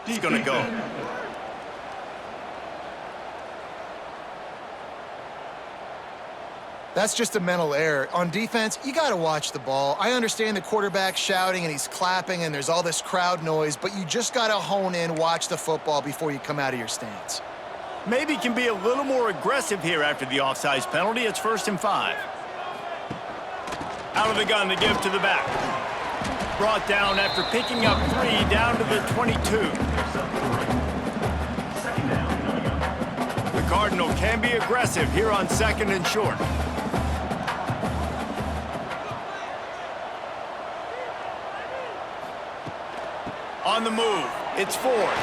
He's going to go. That's just a mental error. On defense, you got to watch the ball. I understand the quarterback shouting and he's clapping and there's all this crowd noise, but you just got to hone in, watch the football before you come out of your stance. Maybe can be a little more aggressive here after the offsides penalty. It's 1st and 5. Out of the gun to give to the back. Brought down after picking up 3 down to the 22. The Cardinal can be aggressive here on 2nd and short. On the move, it's 4th.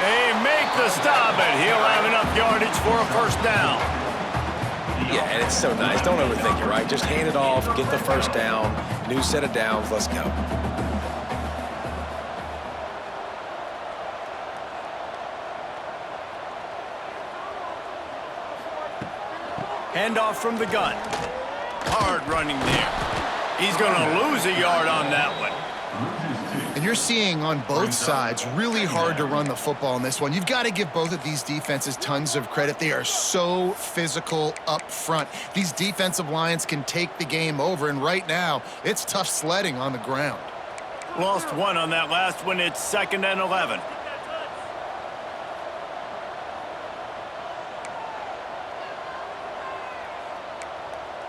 They make the stop, and he'll have enough yardage for a 1st down. Yeah, and it's so nice. Don't overthink it, right? Just hand it off, get the 1st down, new set of downs, let's go. Handoff from the gun. Hard running there. He's going to lose a yard on that one. And you're seeing on both sides really hard to run the football in this one. You've got to give both of these defenses tons of credit. They are so physical up front. These defensive lines can take the game over, and right now, it's tough sledding on the ground. Lost 1 on that last one. It's 2nd and 11.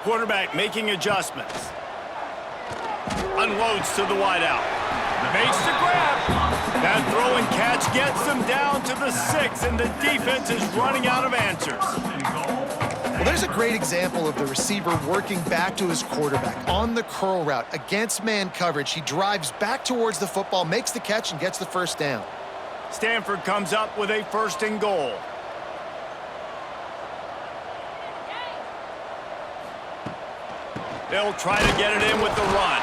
Quarterback making adjustments. Unloads to the wideout. Makes the grab. That throw and catch gets them down to the 6, and the defense is running out of answers. Well, there's a great example of the receiver working back to his quarterback on the curl route against man coverage. He drives back towards the football, makes the catch, and gets the 1st down. Stanford comes up with a 1st and goal. They'll try to get it in with the run.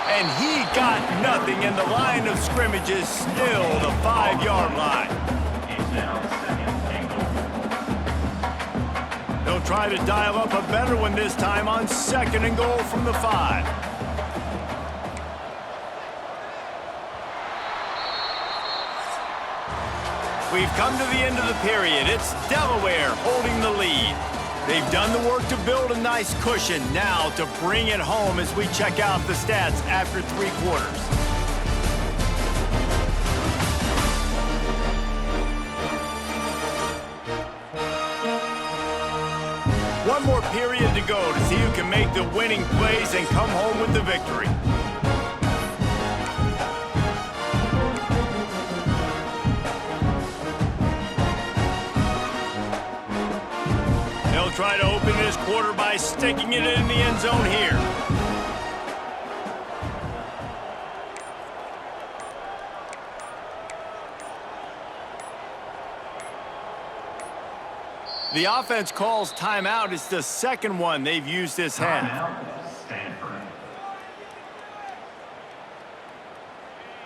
And he got nothing, and the line of scrimmage is still the 5-yard line. They'll try to dial up a better one this time on 2nd and goal from the 5. We've come to the end of the period. It's Delaware holding the lead. They've done the work to build a nice cushion. Now to bring it home as we check out the stats after 3 quarters. One more period to go to see who can make the winning plays and come home with the victory. Try to open this quarter by sticking it in the end zone here. The offense calls timeout. It's the 2nd one they've used this half.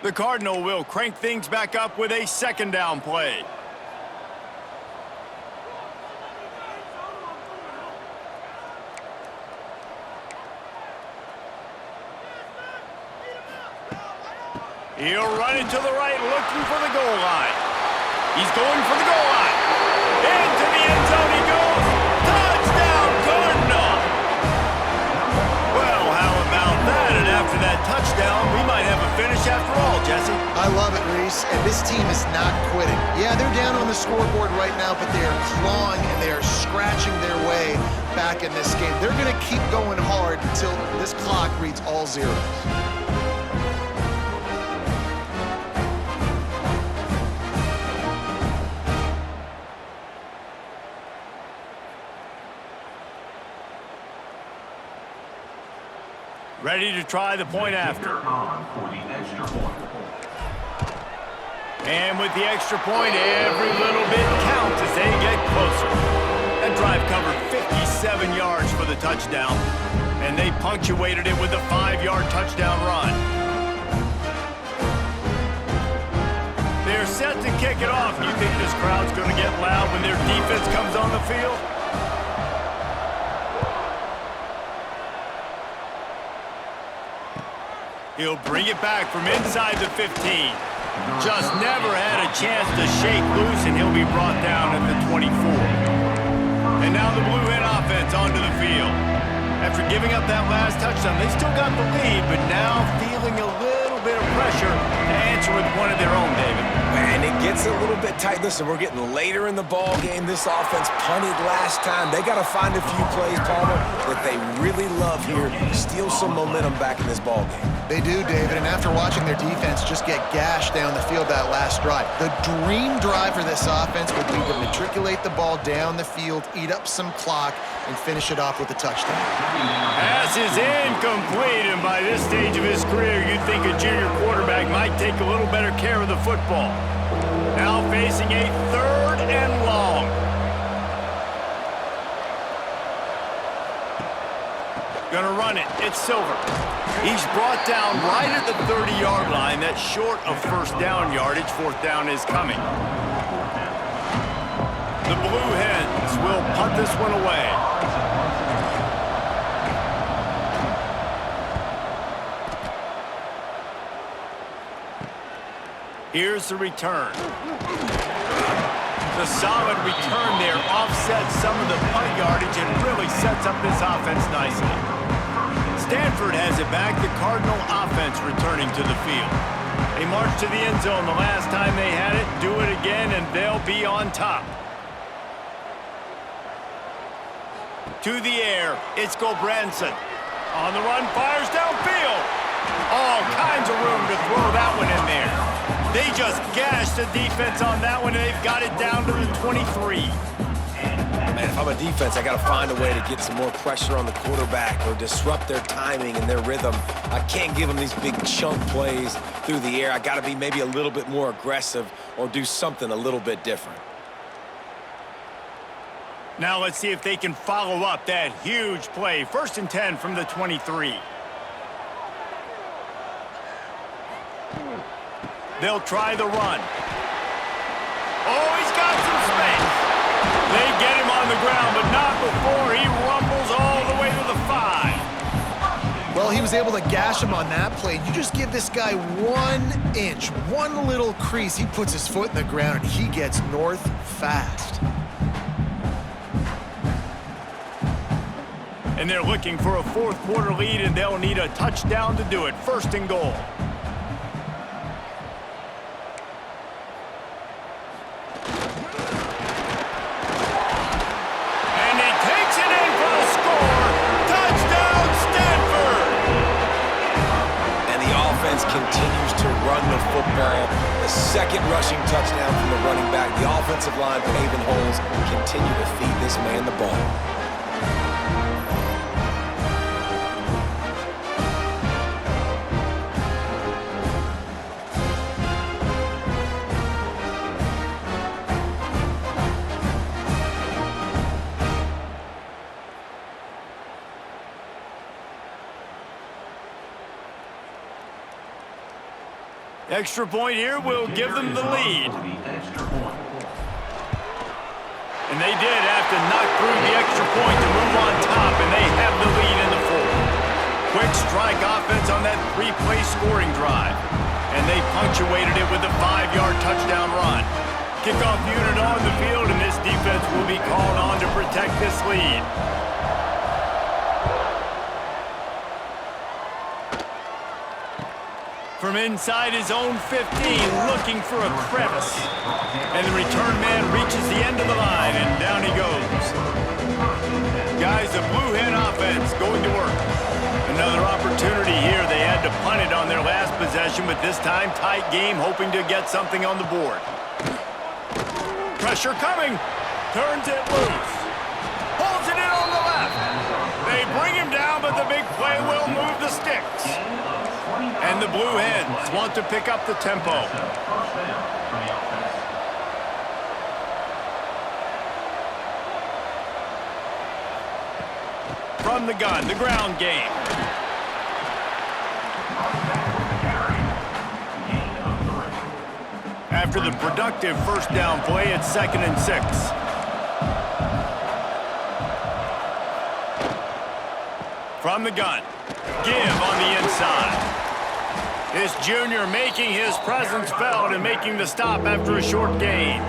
The Cardinal will crank things back up with a 2nd down play. He'll run it to the right, looking for the goal line. He's going for the goal line. Into the end zone he goes. Touchdown, Cardinal! Well, how about that? And after that touchdown, we might have a finish after all, Jesse. I love it, Reese, and this team is not quitting. Yeah, they're down on the scoreboard right now, but they are clawing and they are scratching their way back in this game. They're going to keep going hard until this clock reads all zeros. Ready to try the point after. And with the extra point, every little bit counts as they get closer. That drive covered 57 yards for the touchdown, and they punctuated it with a 5-yard touchdown run. They're set to kick it off. You think this crowd's going to get loud when their defense comes on the field? He'll bring it back from inside the 15. Just never had a chance to shake loose, and he'll be brought down at the 24. And now the Blue Hen offense onto the field. After giving up that last touchdown, they still got the lead, but now feeling a little bit of pressure to answer with one of their own, David. And it gets a little bit tight. Listen, we're getting later in the ball game. This offense punted last time. They got to find a few plays, Palmer, that they really love here. Steal some momentum back in this ball game. They do, David, and after watching their defense just get gashed down the field that last drive, the dream drive for this offense would be to matriculate the ball down the field, eat up some clock, and finish it off with a touchdown. Pass is incomplete, and by this stage of his career, you'd think a junior quarterback might take a little better care of the football. Now facing a 3rd and long. Gonna run it. It's Silver. He's brought down right at the 30-yard line. That's short of first down yardage. 4th down is coming. The Blue Hens will punt this one away. Here's the return. The solid return there offsets some of the punt yardage and really sets up this offense nicely. Stanford has it back. The Cardinal offense returning to the field. They marched to the end zone the last time they had it. Do it again, and they'll be on top. To the air, it's Gulbranson. On the run, fires downfield. All kinds of room to throw that one in there. They just gashed the defense on that one, and they've got it down to the 23. Man, if I'm a defense, I got to find a way to get some more pressure on the quarterback or disrupt their timing and their rhythm. I can't give them these big chunk plays through the air. I got to be maybe a little bit more aggressive or do something a little bit different. Now let's see if they can follow up that huge play. 1st and 10 from the 23. They'll try the run. Oh, he's got some space. They get him on the ground, but not before he rumbles all the way to the 5. Well, he was able to gash him on that play. You just give this guy 1 inch, one little crease, he puts his foot in the ground, and he gets north fast. And they're looking for a 4th quarter lead, and they'll need a touchdown to do it. 1st and goal. Continues to run the football. The 2nd rushing touchdown from the running back. The offensive line paving holes. Continue to feed this man the ball. Extra point here will give them the lead. And they did have to knock through the extra point to move on top, and they have the lead in the 4th. Quick strike offense on that 3-play scoring drive. And they punctuated it with a 5-yard touchdown run. Kickoff unit on the field, and this defense will be called on to protect this lead. From inside his own 15, looking for a crevice. And the return man reaches the end of the line, and down he goes. Guys, the Blue Hen offense going to work. Another opportunity here. They had to punt it on their last possession, but this time tight game, hoping to get something on the board. Pressure coming. Turns it loose. Holds it in on the left. They bring him down, but the big play will move the sticks. And the Blue Hens want to pick up the tempo. From the gun, the ground game. After the productive 1st down play, it's 2nd and 6. From the gun, give on the inside. This junior making his presence felt and making the stop after a short gain.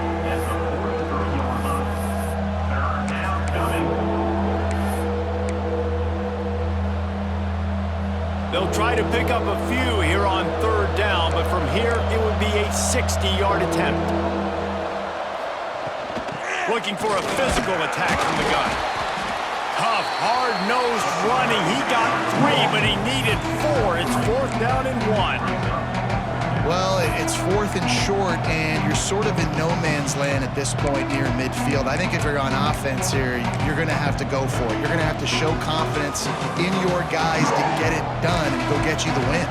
They'll try to pick up a few here on third down, but from here it would be a 60-yard attempt. Looking for a physical attack from the gun. Tough, hard-nosed running. He got 3, but he needed 4. It's 4th down and 1. Well, it's 4th and short, and you're sort of in no man's land at this point near midfield. I think if you're on offense here, you're going to have to go for it. You're going to have to show confidence in your guys to get it done and go get you the win.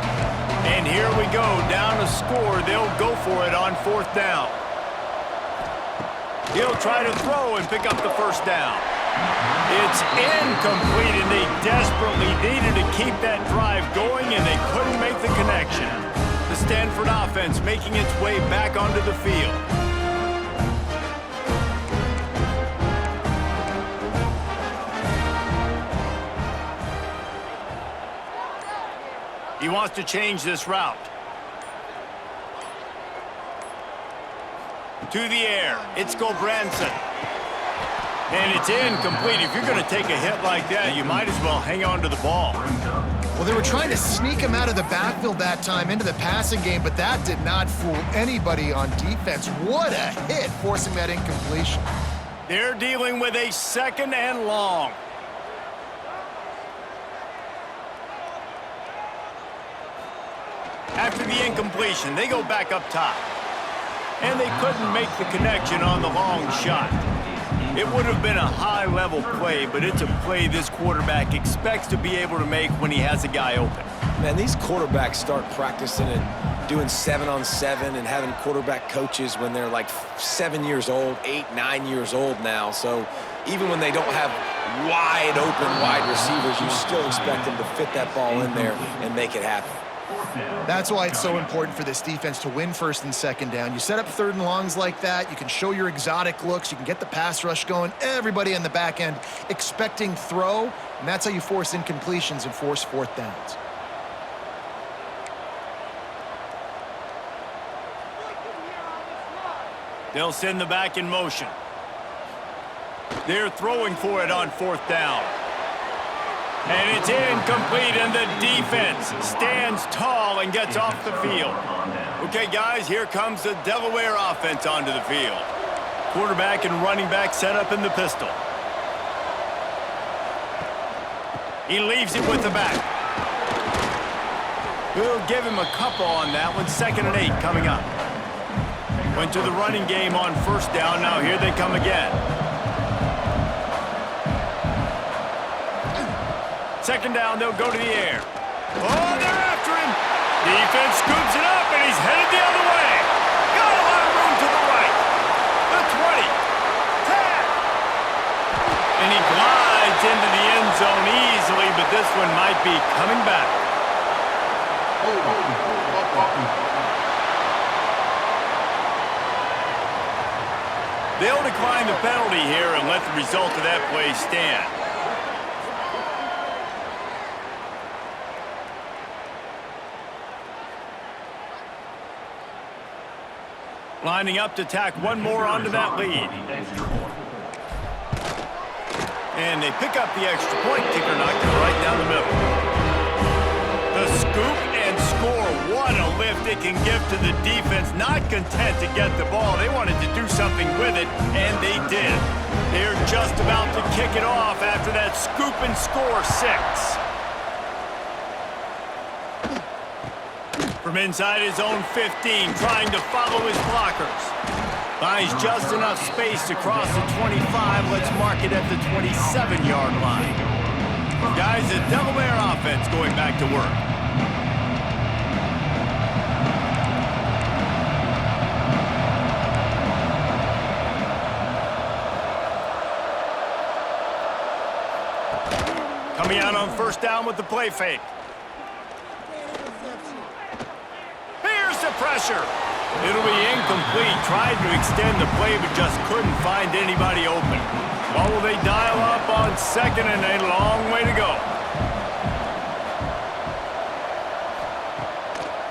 And here we go, down a score. They'll go for it on 4th down. He'll try to throw and pick up the first down. It's incomplete, and they desperately needed to keep that drive going, and they couldn't make the connection. The Stanford offense making its way back onto the field. He wants to change this route. To the air, it's Gulbranson. And it's incomplete. If you're going to take a hit like that, you might as well hang on to the ball. Well, they were trying to sneak him out of the backfield that time into the passing game, but that did not fool anybody on defense. What a hit, forcing that incompletion. They're dealing with a 2nd and long. After the incompletion, they go back up top. And they couldn't make the connection on the long shot. It would have been a high-level play, but it's a play this quarterback expects to be able to make when he has a guy open. Man, these quarterbacks start practicing and doing 7-on-7 and having quarterback coaches when they're like 7 years old, 8, 9 years old now. So even when they don't have wide open wide receivers, you still expect them to fit that ball in there and make it happen. That's why it's so important for this defense to win 1st and 2nd down. You set up 3rd and longs like that, you can show your exotic looks, you can get the pass rush going, everybody in the back end expecting throw, and that's how you force incompletions and force 4th downs. They'll send the back in motion. They're throwing for it on 4th down. And it's incomplete, and the defense stands tall and gets off the field. Okay, guys, here comes the Delaware offense onto the field. Quarterback and running back set up in the pistol. He leaves it with the back. We'll give him a couple on that one. 2nd and 8 coming up. Went to the running game on 1st down. Now here they come again. 2nd down, they'll go to the air. Oh, they're after him. Defense scoops it up, and he's headed the other way. Got a lot of room to the right. The 20. 10. And he glides into the end zone easily, but this one might be coming back. They'll decline the penalty here and let the result of that play stand. Lining up to tack one more onto that lead. And they pick up the extra point. Kicker knocked it right down the middle. The scoop and score. What a lift it can give to the defense. Not content to get the ball. They wanted to do something with it, and they did. They're just about to kick it off after that scoop and score 6. From inside his own 15, trying to follow his blockers. Finds just enough space to cross the 25. Let's mark it at the 27-yard line. Guys, the Delaware offense going back to work. Coming out on 1st down with the play fake. Pressure. It'll be incomplete. Tried to extend the play, but just couldn't find anybody open. What will they dial up on 2nd and a long way to go?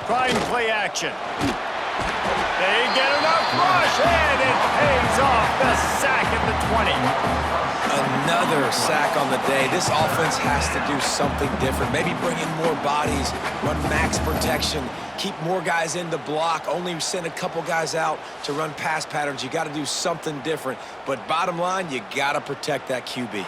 Trying play action. They get enough rush, and it pays off the sack at the 20. Another sack on the day. This offense has to do something different. Maybe bring in more bodies, run max protection, keep more guys in the block, only send a couple guys out to run pass patterns. You got to do something different. But bottom line, you got to protect that QB.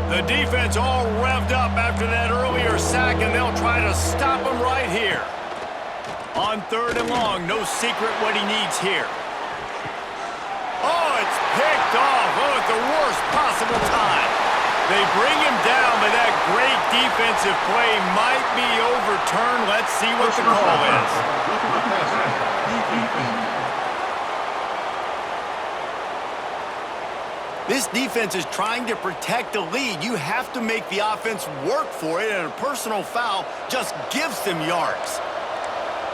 The defense all revved up after that earlier sack, and they'll try to stop him right here. On 3rd and long, no secret what he needs here. Oh, it's picked off. Oh, at the worst possible time. They bring him down, but that great defensive play might be overturned. Let's see what the call is. This defense is trying to protect the lead. You have to make the offense work for it, and a personal foul just gives them yards.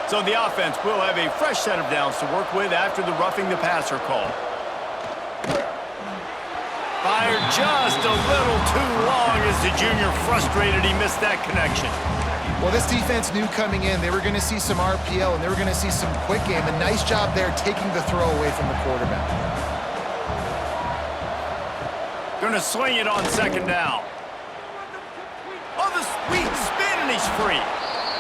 So the offense will have a fresh set of downs to work with after the roughing the passer call. Fired just a little too long as the junior frustrated he missed that connection. Well, this defense knew coming in they were going to see some RPO and they were going to see some quick game. A nice job there taking the throw away from the quarterback. Going to sling it on 2nd down. Oh, the sweet spin, and he's free.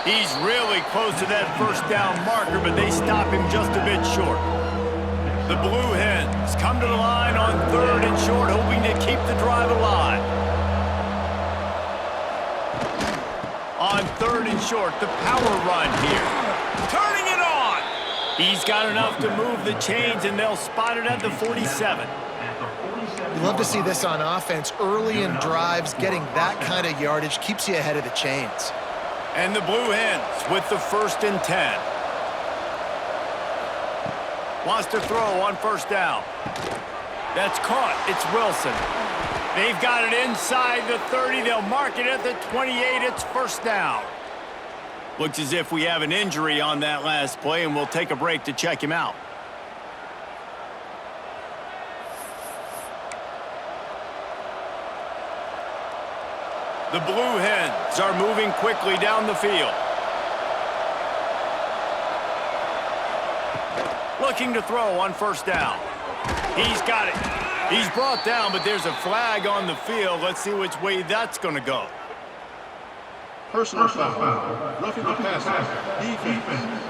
He's really close to that 1st down marker, but they stop him just a bit short. The Blue Hens come to the line on 3rd and short, hoping to keep the drive alive. On 3rd and short, the power run here. Turning it on! He's got enough to move the chains, and they'll spot it at the 47. You love to see this on offense. Early in drives, getting that kind of yardage keeps you ahead of the chains. And the Blue Hens with the 1st and 10. Wants to throw on 1st down. That's caught. It's Wilson. They've got it inside the 30. They'll mark it at the 28. It's 1st down. Looks as if we have an injury on that last play, and we'll take a break to check him out. The Blue Hens are moving quickly down the field. Looking to throw on 1st down. He's got it. He's brought down, but there's a flag on the field. Let's see which way that's going to go. Personal foul. Roughing the passer. Defense.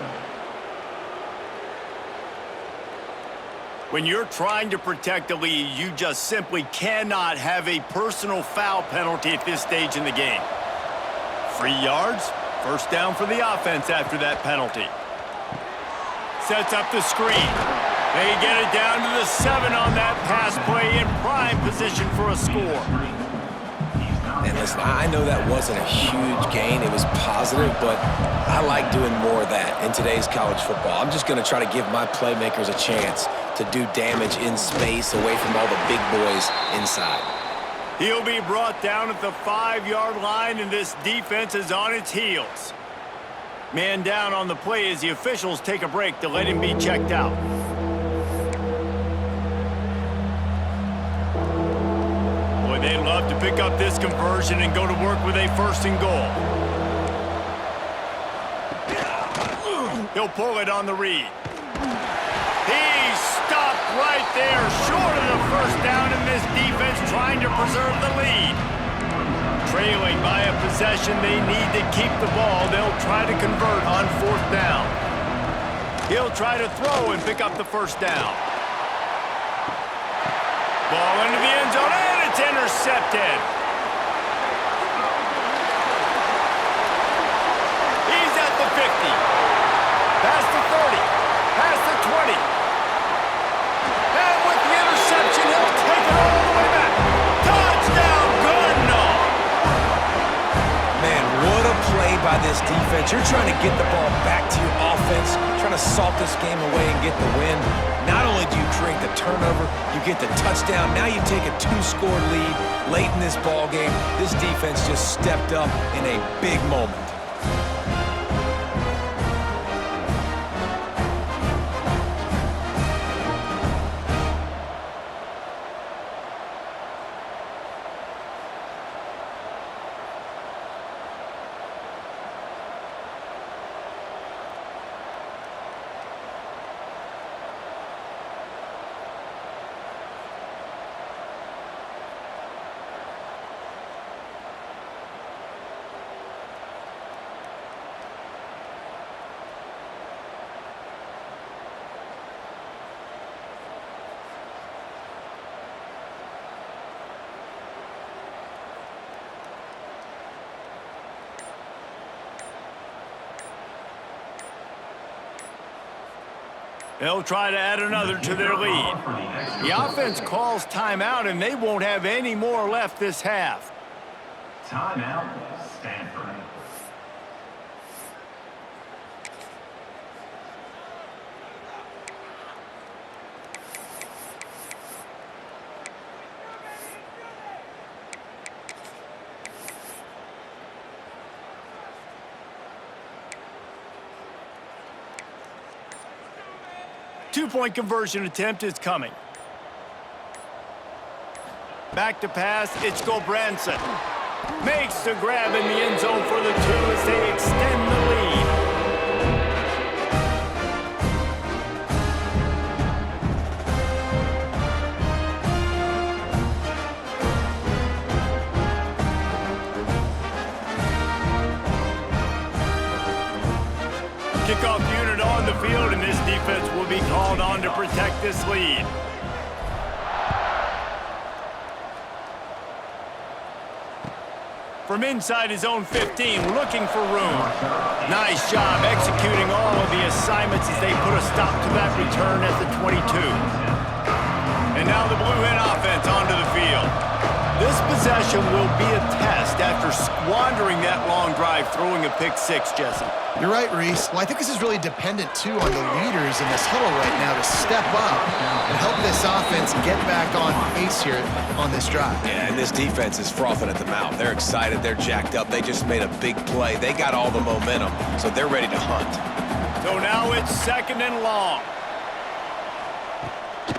When you're trying to protect the lead, you just simply cannot have a personal foul penalty at this stage in the game. 3 yards, 1st down for the offense after that penalty. Sets up the screen. They get it down to the 7 on that pass play, in prime position for a score. And listen, I know that wasn't a huge gain. It was positive, but I like doing more of that in today's college football. I'm just going to try to give my playmakers a chance to do damage in space away from all the big boys inside. He'll be brought down at the 5-yard line, and this defense is on its heels. Man down on the play as the officials take a break to let him be checked out. Boy, they'd love to pick up this conversion and go to work with a 1st and goal. He'll pull it on the read. He's stopped right there, short of the 1st down, and this defense trying to preserve the lead. Trailing by a possession, they need to keep the ball. They'll try to convert on 4th down. He'll try to throw and pick up the 1st down. Ball into the end zone, and it's intercepted. He's at the 50. Past the 30. Past the 20. And with the interception, he'll take it all the way back. Touchdown, Gardner! Man, what a play by this defense. You're trying to get the ball back to your offense, trying to salt this game away and get the win. Not only do you create the turnover, you get the touchdown. Now you take a 2-score lead late in this ball game. This defense just stepped up in a big moment. They'll try to add another to their lead. The offense calls timeout, and they won't have any more left this half. Timeout, Stanford. Two-point conversion attempt is coming. Back to pass, it's Gulbranson. Makes the grab in the end zone for the 2 as they extend the lead. Kickoff unit on the field, and this defense will be called on to protect this lead. From inside his own 15, looking for room. Nice job executing all of the assignments as they put a stop to that return at the 22. And now the Blue Hen offense onto the field. This possession will be a test after squandering that long drive, throwing a pick-6, Jesse. You're right, Reese. Well, I think this is really dependent, too, on the leaders in this huddle right now to step up and help this offense get back on pace here on this drive. Yeah, and this defense is frothing at the mouth. They're excited. They're jacked up. They just made a big play. They got all the momentum, so they're ready to hunt. So now it's 2nd and long.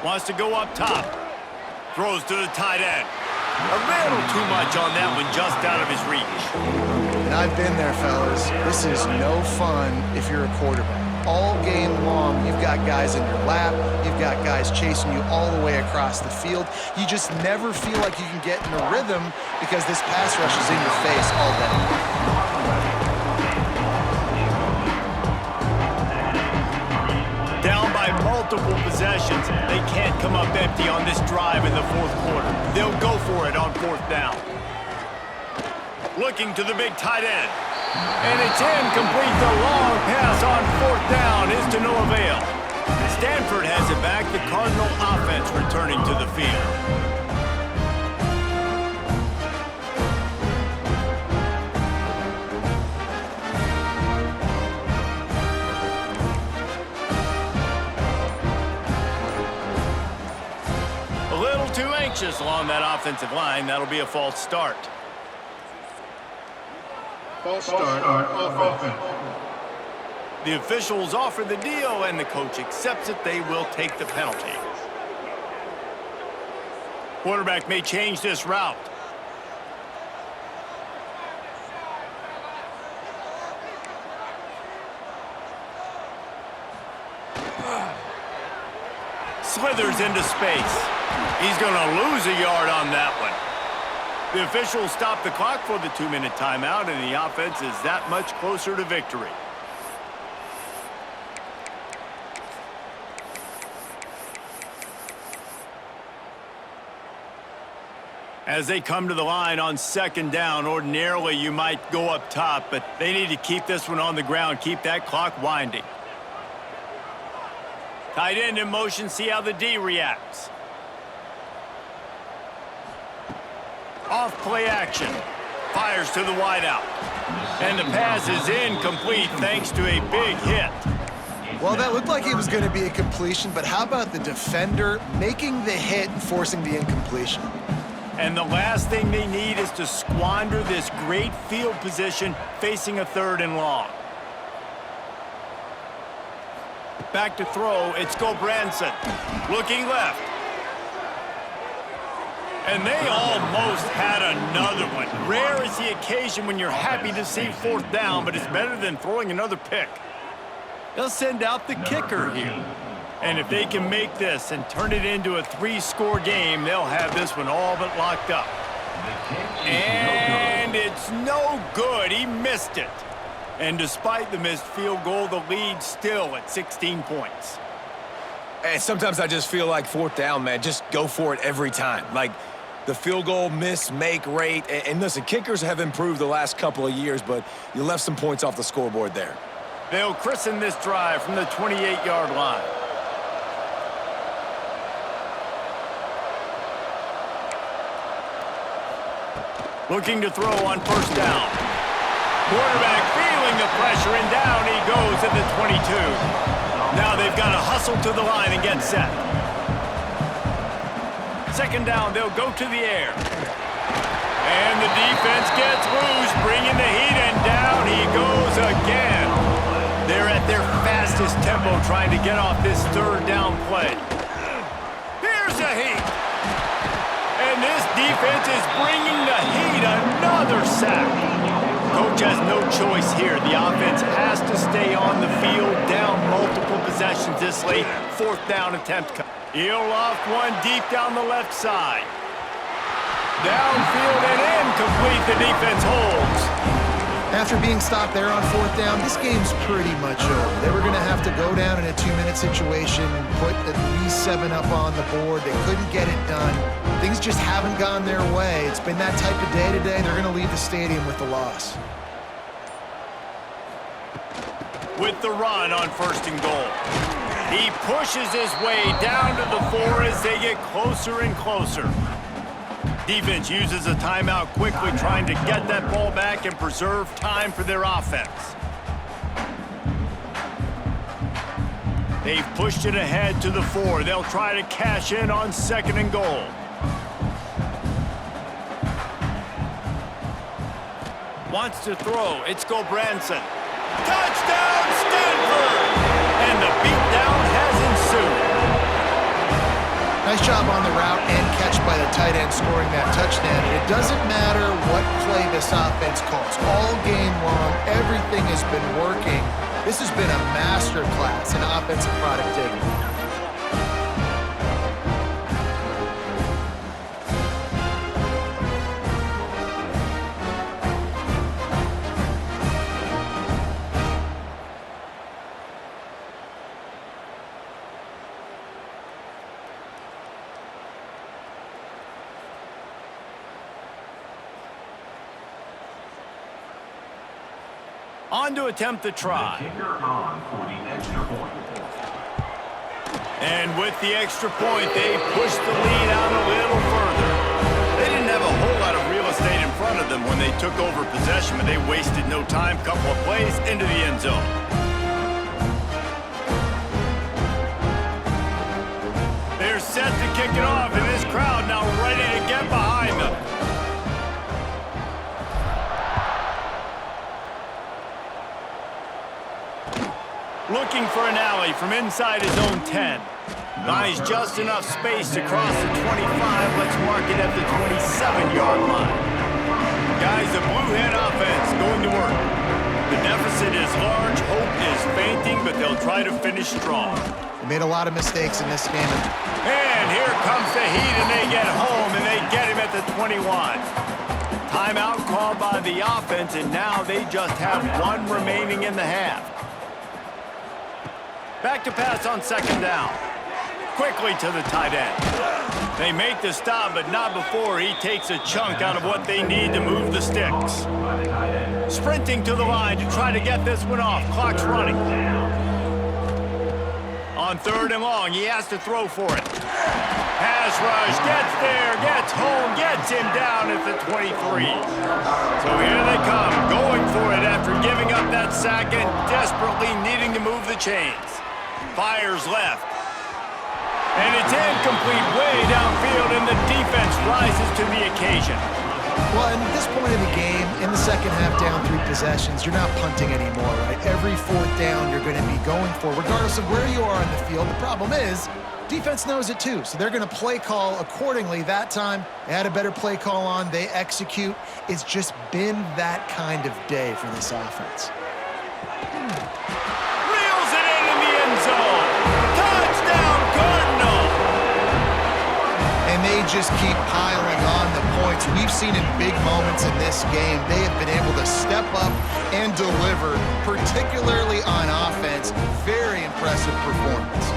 Wants to go up top. Throws to the tight end. A little too much on that one, just out of his reach. And I've been there, fellas. This is no fun if you're a quarterback. All game long, you've got guys in your lap. You've got guys chasing you all the way across the field. You just never feel like you can get in a rhythm because this pass rush is in your face all day. Down by multiple possessions, they can't come up empty on this drive in the 4th quarter. They'll go for it on 4th down. Looking to the big tight end. And it's incomplete. The long pass on 4th down is to no avail. Stanford has it back. The Cardinal offense returning to the field. Too anxious along that offensive line. That'll be a false start. False start, offense. The officials offer the deal, and the coach accepts it. They will take the penalty. Quarterback may change this route. Slithers into space. He's going to lose a yard on that one. The officials stop the clock for the 2-minute timeout, and the offense is that much closer to victory. As they come to the line on 2nd down, ordinarily you might go up top, but they need to keep this one on the ground, keep that clock winding. Tight end in motion, see how the D reacts. Off play action. Fires to the wideout. And the pass is incomplete thanks to a big hit. Well, that looked like it was going to be a completion, but how about the defender making the hit and forcing the incompletion? And the last thing they need is to squander this great field position facing a 3rd and long. Back to throw, it's Gulbranson. Looking left. And they almost had another one. Rare is the occasion when you're happy to see 4th down, but it's better than throwing another pick. They'll send out the kicker here. And if they can make this and turn it into a 3-score game, they'll have this one all but locked up. And it's no good. He missed it. And despite the missed field goal, the lead's still at 16 points. And sometimes I just feel like 4th down, man, just go for it every time. Like the field goal miss-make rate. And listen, kickers have improved the last couple of years, but you left some points off the scoreboard there. They'll christen this drive from the 28-yard line. Looking to throw on first down. Quarterback feeling the pressure, and down he goes at the 22. Now they've got to hustle to the line and get set. Second down, they'll go to the air. And the defense gets loose, bringing the heat, and down he goes again. They're at their fastest tempo trying to get off this third down play. Here's the heat. And this defense is bringing the heat. Another sack. Coach has no choice here. The offense has to stay on the field, down multiple possessions this late. Fourth down attempt. He'll loft one deep down the left side. Downfield and incomplete. The defense holds. After being stopped there on fourth down, this game's pretty much over. They were going to have to go down in a 2-minute situation, put at least 7 up on the board. They couldn't get it done. Things just haven't gone their way. It's been that type of day today. They're going to leave the stadium with the loss. With the run on first and goal. He pushes his way down to the 4 as they get closer and closer. Defense uses a timeout quickly, trying to get that ball back and preserve time for their offense. They've pushed it ahead to the 4. They'll try to cash in on second and goal. Wants to throw. It's Gulbranson. Touchdown, Stanford! And the beatdown has ensued. Nice job on the route and catch by the tight end scoring that touchdown. And it doesn't matter what play this offense calls. All game long, everything has been working. This has been a master class in offensive productivity. On to attempt the try. Kicker on for the extra point. And with the extra point, they push the lead out a little further. They didn't have a whole lot of real estate in front of them when they took over possession, but they wasted no time. Couple of plays into the end zone. They're set to kick it off, and this crowd now ready to get behind them. Looking for an alley from inside his own 10. Buys just enough space to cross the 25. Let's mark it at the 27-yard line. Guys, the Blue-Hen offense going to work. The deficit is large. Hope is fainting, but they'll try to finish strong. They made a lot of mistakes in this game. And here comes the heat, and they get home, and they get him at the 21. Timeout called by the offense, and now they just have one remaining in the half. Back to pass on second down. Quickly to the tight end. They make the stop, but not before he takes a chunk out of what they need to move the sticks. Sprinting to the line to try to get this one off. Clock's running. On third and long, he has to throw for it. Pass rush, gets there, gets home, gets him down at the 23. So here they come, going for it after giving up that sack and desperately needing to move the chains. Fires left. And it's incomplete way downfield, and the defense rises to the occasion. Well, and at this point in the game, in the second half down 3 possessions, you're not punting anymore, right? Every fourth down you're going to be going for, regardless of where you are on the field. The problem is, defense knows it too, so they're going to play call accordingly. That time, they had a better play call on. They execute. It's just been that kind of day for this offense. They just keep piling on the points. We've seen in big moments in this game, they have been able to step up and deliver, particularly on offense. Very impressive performance.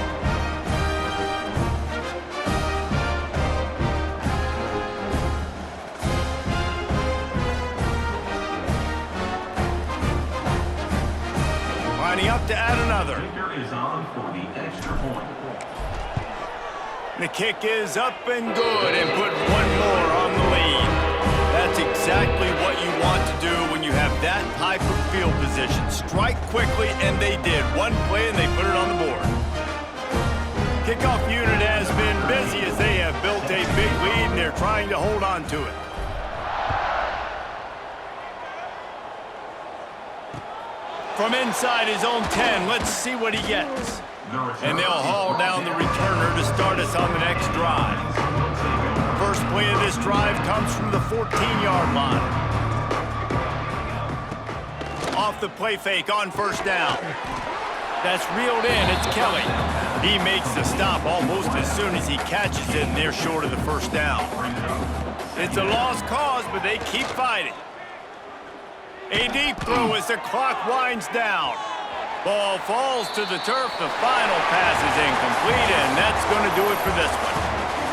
Lining up to add another. Kicker is on for the extra point. The kick is up and good, and put one more on the lead. That's exactly From inside his own 10, let's see what he gets. And they'll haul down the returner to start us on the next drive. First play of this drive comes from the 14-yard line. Off the play fake on first down. That's reeled in. It's Kelly. He makes the stop almost as soon as he catches it, and they're short of the first down. It's a lost cause, but they keep fighting. A deep throw as the clock winds down. Ball falls to the turf. The final pass is incomplete, and that's going to do it for this one.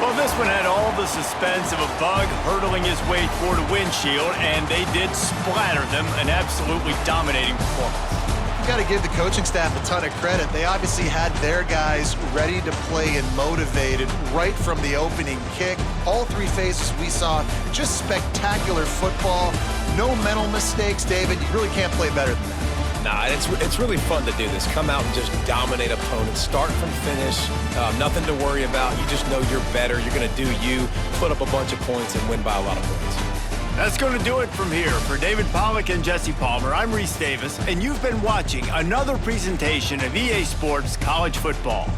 Well, this one had all the suspense of a bug hurtling his way toward a windshield, and they did splatter them. An absolutely dominating performance. You got to give the coaching staff a ton of credit. They obviously had their guys ready to play and motivated right from the opening kick. All three phases we saw, just spectacular football. No mental mistakes, David. You really can't play better than that. Nah, it's really fun to do this. Come out and just dominate opponents, start from finish, nothing to worry about. You just know you're better. You're going to do you, put up a bunch of points, and win by a lot of points. That's going to do it from here. For David Pollack and Jesse Palmer, I'm Reese Davis, and you've been watching another presentation of EA Sports College Football.